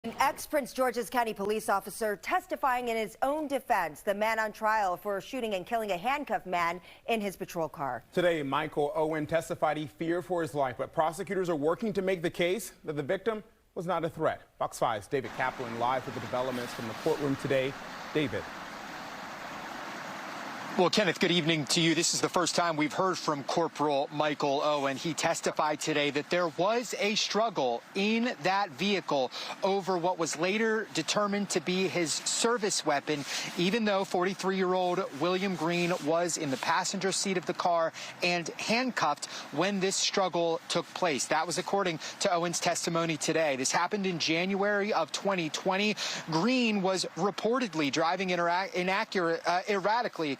An ex-Prince George's County police officer testifying in his own defense, the man on trial for shooting and killing a handcuffed man in his patrol car. Today, Michael Owen testified he feared for his life, but prosecutors are working to make the case that the victim was not a threat. Fox 5's David Kaplan live with the developments from the courtroom today. David. Well, Kenneth, good evening to you. This is the first time we've heard from Corporal Michael Owen. He testified today that there was a struggle in that vehicle over what was later determined to be his service weapon, even though 43-year-old William Green was in the passenger seat of the car and handcuffed when this struggle took place. That was according to Owen's testimony today. This happened in January of 2020. Green was reportedly driving erratically,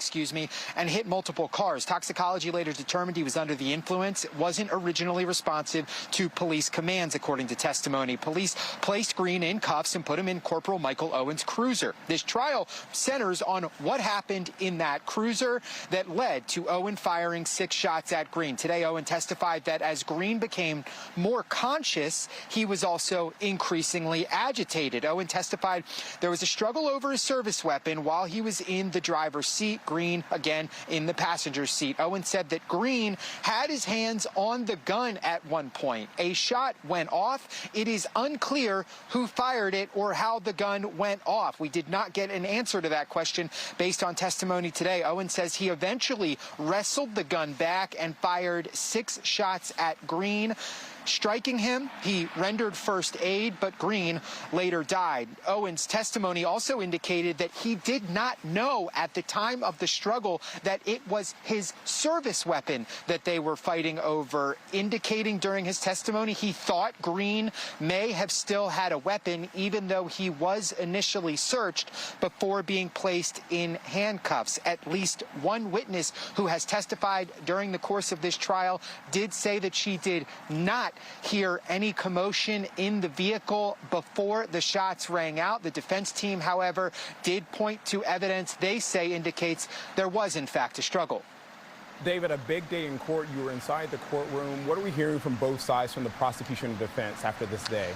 and hit multiple cars. Toxicology later determined he was under the influence, wasn't originally responsive to police commands, according to testimony. Police placed Green in cuffs and put him in Corporal Michael Owen's cruiser. This trial centers on what happened in that cruiser that led to Owen firing 6 shots at Green. Today, Owen testified that as Green became more conscious, he was also increasingly agitated. Owen testified there was a struggle over his service weapon while he was in the driver's seat. Green again in the passenger seat. Owen said that Green had his hands on the gun at one point. A shot went off. It is unclear who fired it or how the gun went off. We did not get an answer to that question based on testimony today. Owen says he eventually wrestled the gun back and fired 6 shots at Green. Striking him, he rendered first aid, but Green later died. Owen's testimony also indicated that he did not know at the time of the struggle that it was his service weapon that they were fighting over, indicating during his testimony he thought Green may have still had a weapon, even though he was initially searched before being placed in handcuffs. At least one witness who has testified during the course of this trial did say that she did not hear any commotion in the vehicle before the shots rang out. The defense team, however, did point to evidence they say indicates there was, in fact, a struggle. David, a big day in court. You were inside the courtroom. What are we hearing from both sides, from the prosecution and defense, after this day?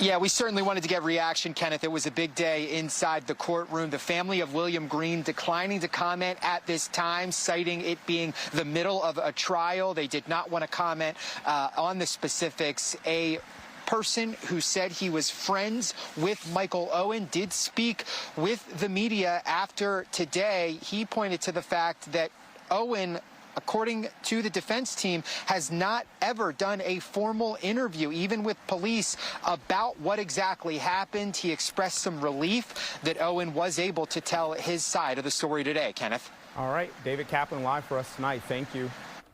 Yeah, we certainly wanted to get reaction, Kenneth. It was a big day inside the courtroom. The family of William Green declining to comment at this time, citing it being the middle of a trial. They did not want to comment on the specifics. A person who said he was friends with Michael Owen did speak with the media after today. He pointed to the fact that Owen, according to the defense team, has not ever done a formal interview, even with police, about what exactly happened. He expressed some relief that Owen was able to tell his side of the story today. Kenneth. All right, David Kaplan live for us tonight. Thank you.